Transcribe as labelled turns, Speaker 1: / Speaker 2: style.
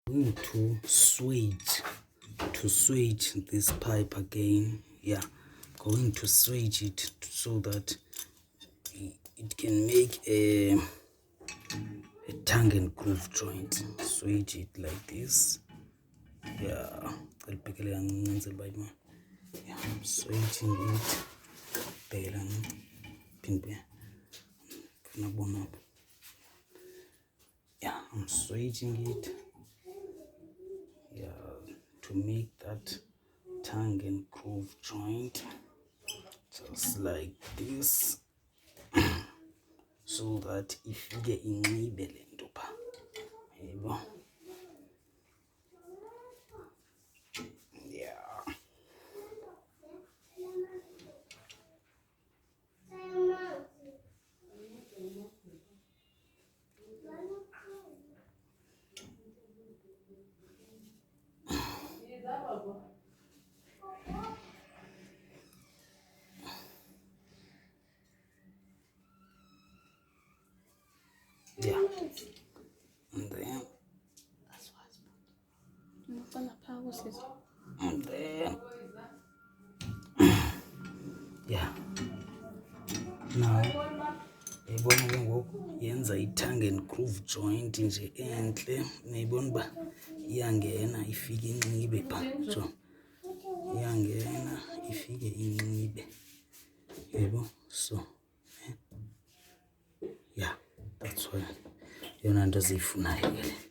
Speaker 1: Going to switch this pipe again. Yeah, going to switch it so that it can make a tongue and groove joint. Switch it like this. Yeah, I'm switching it. Yeah, I'm switching it. Yeah, to make that tongue and groove joint, just like this, so that ifike inxibe le nto pha, yebo. Yeah. Yeah. And then yeah. Now yayibona ke ngoku yenza i-tongue and groove joint nje entle. Niyayibona uba iyangena ifike inxibe pha. So iyangena ifike inxibe. Yebo. So yeah, that's why yona nto ziyifunayo ke le.